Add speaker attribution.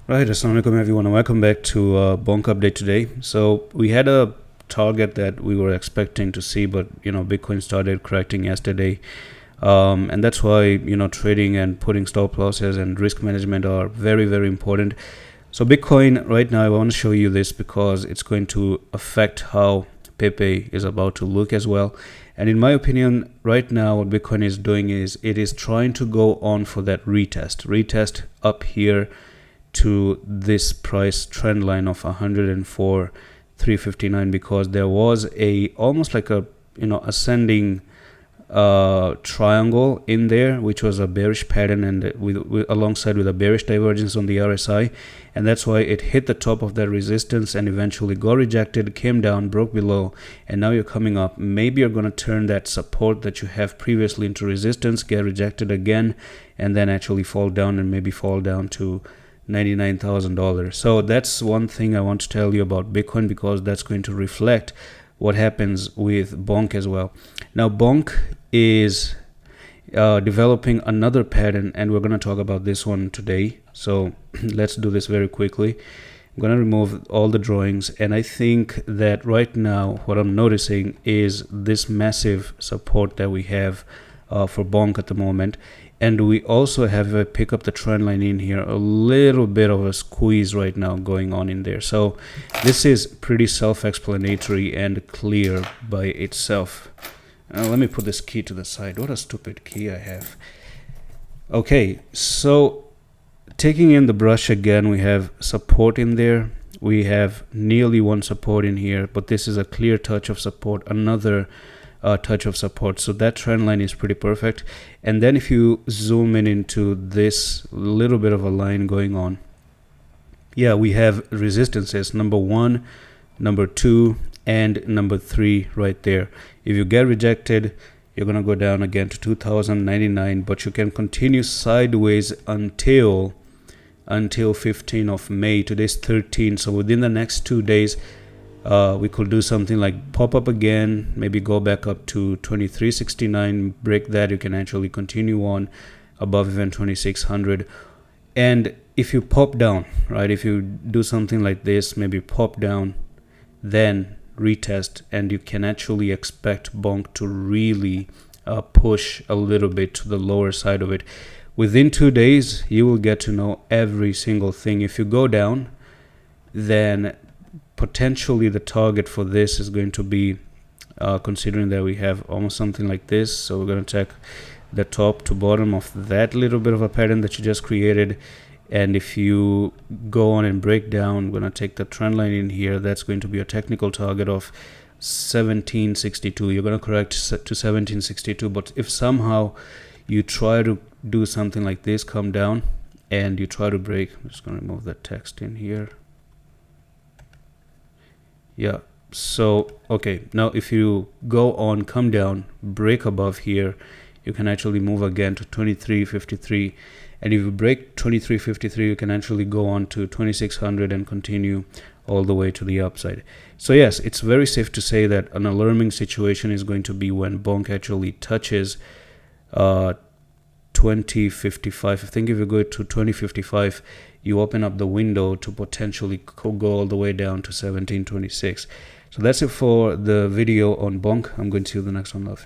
Speaker 1: Right, assalamu alaikum everyone and welcome back to BONK update today. So we had a target that we were expecting to see, but Bitcoin started correcting yesterday, and that's why trading and putting stop losses and risk management are very, very important. So Bitcoin right now, I want to show you this because it's going to affect how Pepe is about to look as well. And in my opinion, right now what Bitcoin is doing is it is trying to go on for that retest up here to this price trend line of 104,359, because there was a almost like a ascending triangle in there, which was a bearish pattern, and alongside with a bearish divergence on the RSI, and that's why it hit the top of that resistance and eventually got rejected, came down, broke below, and now you're coming up. Maybe you're going to turn that support that you have previously into resistance, get rejected again, and then actually fall down and maybe fall down to $99,000. So that's one thing I want to tell you about Bitcoin, because that's going to reflect what happens with BONK as well. Now BONK is developing another pattern, and we're going to talk about this one today. So let's do this very quickly. I'm going to remove all the drawings, and I think that right now what I'm noticing is this massive support that we have for BONK at the moment. And we also have a pick up the trend line in here, a little bit of a squeeze right now going on in there. So this is pretty self-explanatory and clear by itself. Let me put this key to the side. What a stupid key I have. Okay, so taking in the brush again, we have support in there. We have nearly one support in here, but this is a clear touch of support, another touch of support. So that trend line is pretty perfect. And then if you zoom in into this little bit of a line going on, yeah, we have resistances, number 1, number 2, and number 3 right there. If you get rejected, you're gonna go down again to 2099, but you can continue sideways until 15th of May. Today's 13, so within the next 2 days we could do something like pop up again, maybe go back up to 2369, break that. You can actually continue on above even 2600. And if you pop down, right, if you do something like this, maybe pop down, then retest, and you can actually expect BONK to really push a little bit to the lower side of it. Within 2 days, you will get to know every single thing. If you go down, then potentially the target for this is going to be, considering that we have almost something like this, so we're going to check the top to bottom of that little bit of a pattern that you just created. And if you go on and break down, I'm going to take the trend line in here. That's going to be a technical target of 1762. You're going to correct to 1762, but if somehow you try to do something like this, come down and you try to break, I'm just going to remove that text in here. Yeah, so okay, now if you go on, come down, break above here, you can actually move again to 2353, and if you break 2353, you can actually go on to 2600 and continue all the way to the upside. So yes, it's very safe to say that an alarming situation is going to be when BONK actually touches 2055. I think if you go to 2055, you open up the window to potentially go all the way down to 1726. So that's it for the video on BONK. I'm going to see you in the next one. Love.